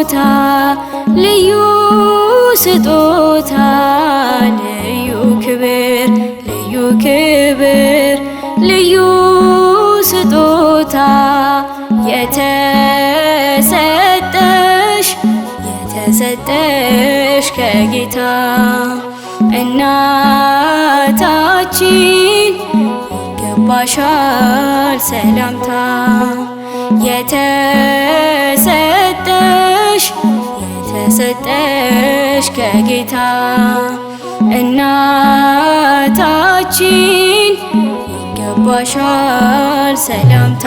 ልዩ ስጦታ ልዩ ክብር ልዩ ክብር ልዩ ስጦታ የተሰጠሽ ከጌታ እናታችን ይገባሻል ሰላምታ የተሰጠሽ ከጌታ እናታችን ይገባሻል ሰላምታ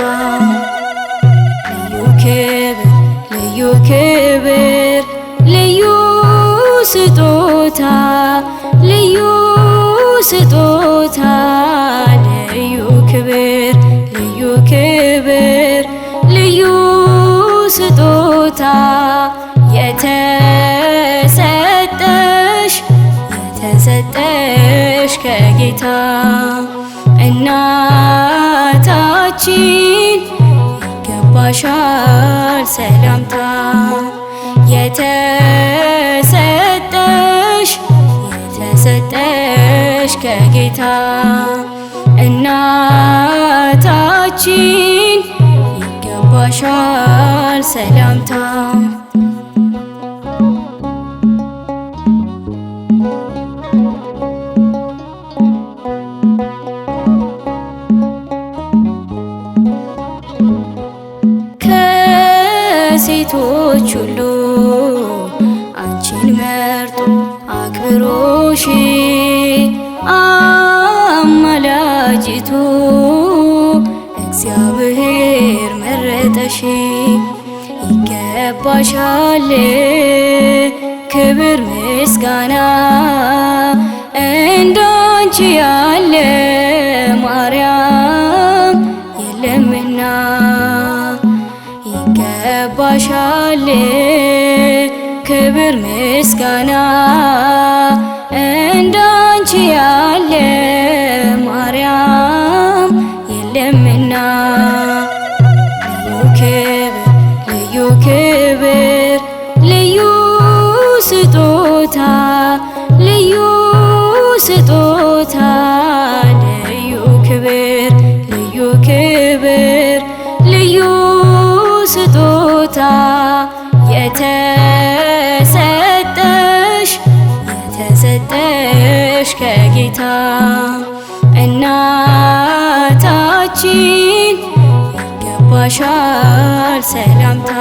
ልዩ ክብር ልዩ ስጦታ ልዩ ስጦታ ልዩ ክብር ልዩ ክብር ልዩ ስጦታ የተሰጠሽ ከጌታ እናታችን ይገባሻል ሰላምታ የተሰጠሽ ከጌታ እናታችን ይገባሻል ሰላምታ ከሴቶች ሁሉ አንቺን መርጦ አክብሮሽ አማላጅቱ እግዚአብሔር መረጠሽ ይገባሻል ክብር ምስጋና እንዳንቺ ያለ ማርያም የለምና ይገባሻል ክብር ምስጋና እንዳንቺ ያለ ማርያም የለምና ልዩ ክብር ልዩ ስጦታ ልዩ ስጦታ ልዩ ክብር ልዩ ክብር ልዩ ስጦታ የተሰጠሽ ከጌታ እናታችን ይገባሻል ሰላምታ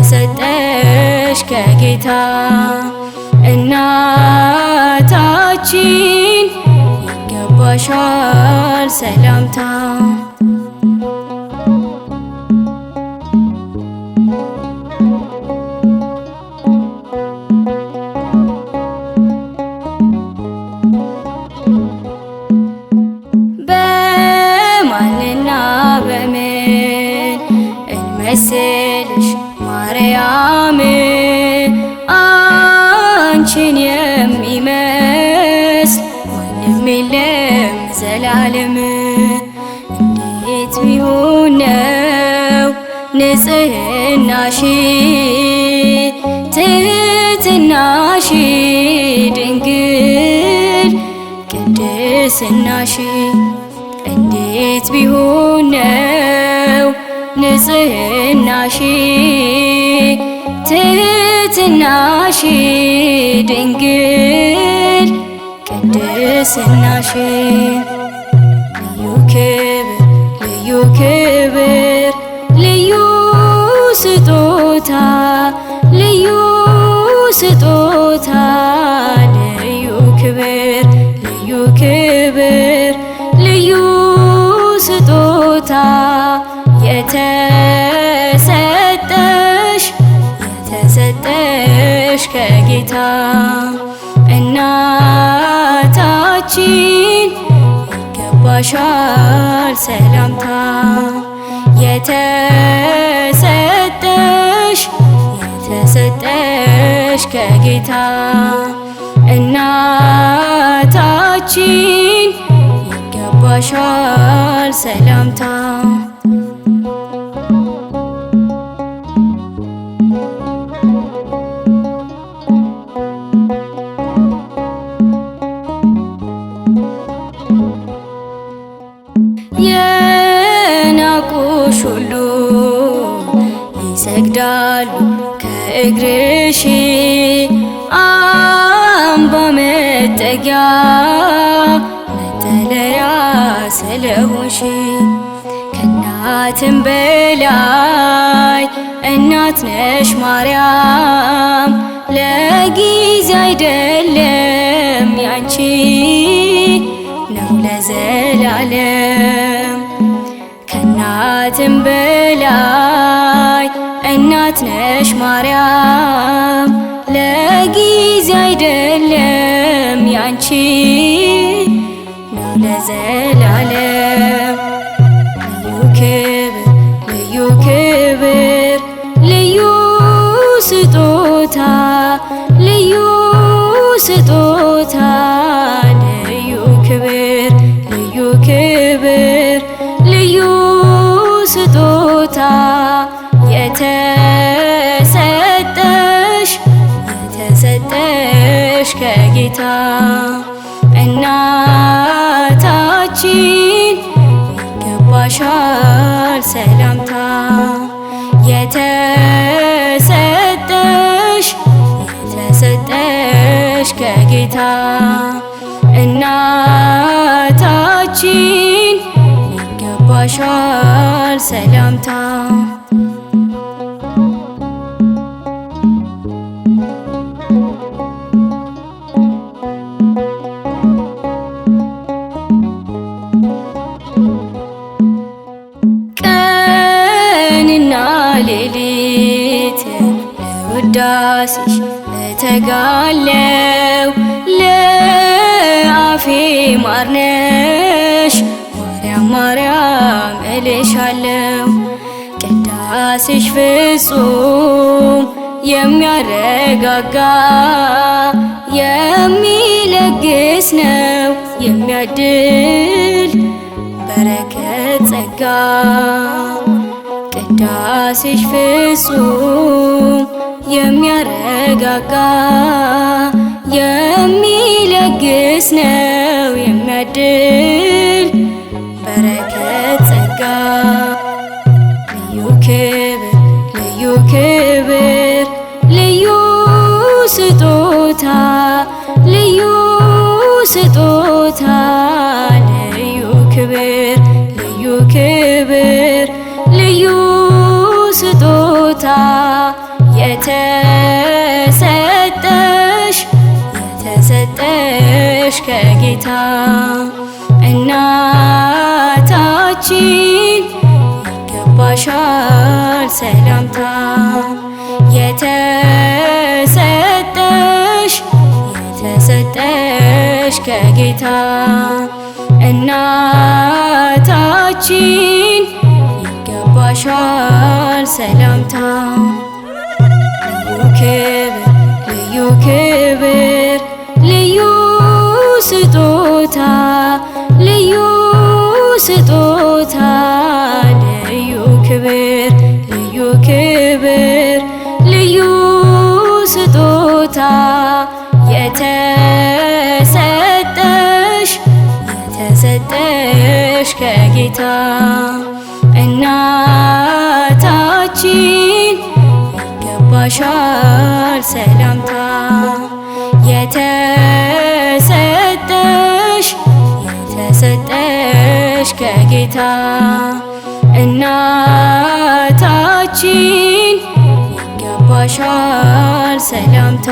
የተሰጠሽ ከጌታ እናታችን ይገባሻል ሰላምታ በማንና በምን እንመስልሽ ማርያም አንቺን የሚመስል ማንም የለም ዘላለም እንዴት ቢሆን ነው ንጽሕናሽ ትሕትናሽ ድንግል ቅድስናሽ እንዴት ቢሆን ነው ንጽሕናሽ ትሕትናሽ ድንግል ቅድስናሽ ልዩ ክብር ልዩ ስጦታ ልዩ ስጦታ ልዩ ክብር ልዩ ክብር ልዩ ስጦታ የተሰጠሽ ከጌታ እናታችን ይገባሻል ሰላምታ የተሰጠሽ ከጌታ እናታችን ይገባሻል ሰላምታ የናቁሽ ሁሉ ይሰግዳሉ ከእግርሽ አምባ መጠጊያ መጠለያ ስለሆንሽ ከእናትም በላይ እናት ነሽ ማርያም ለጊዜ አይደለም ያንቺ ነው ለዘላለም። ከእናትም በላይ እናት ነሽ ማርያም ለጊዜ አይደለም ያንቺ ነው ለዘላለም። ልዩ ክብር ልዩ ስጦታ ልዩ ስጦታ ልዩ ክብር ልዩ ክብር ልዩ ስጦታ የተሰጠሽ ከጌታ እናታችን ይገባሻል ሰላምታ የተሰጠሽ ከጌታ እናታችን ይገባሻል ሰላምታ። ቀንና ሌሊት ለውዳሴሽ እተጋለው ለአፌ ማር ነሽ ማርያም ማርያም እልሻለው። ቅዳሴሽ ፍጹም የሚያረጋጋ የሚለግስ ነው የሚያድል በረከት ጸጋ። ቅዳሴሽ ፍጹም የሚያረጋጋ የሚለግስ ነው የሚያድል በረከት ጸጋ። ልዩ ክብር ልዩ ስጦታ ልዩ ስጦታ ልዩ ክብር ልዩ ስጦታ የተሰጠሽ ከጌታ እናታችን ይገባሻል ሰላምታ የተሰጠሽ ከጌታ እናታችን ይገባሻል ሰላምታ። ልዩ ክብር ልዩ ስጦታ ልዩ ስጦታ ልዩ ክብር ልዩ ስጦታ የተሰጠሽ ከጌታ እናታችን ይገባሻል ሰላምታ የተሰጠሽ ከጌታ እናታችን ይገባሻል ሰላምታ።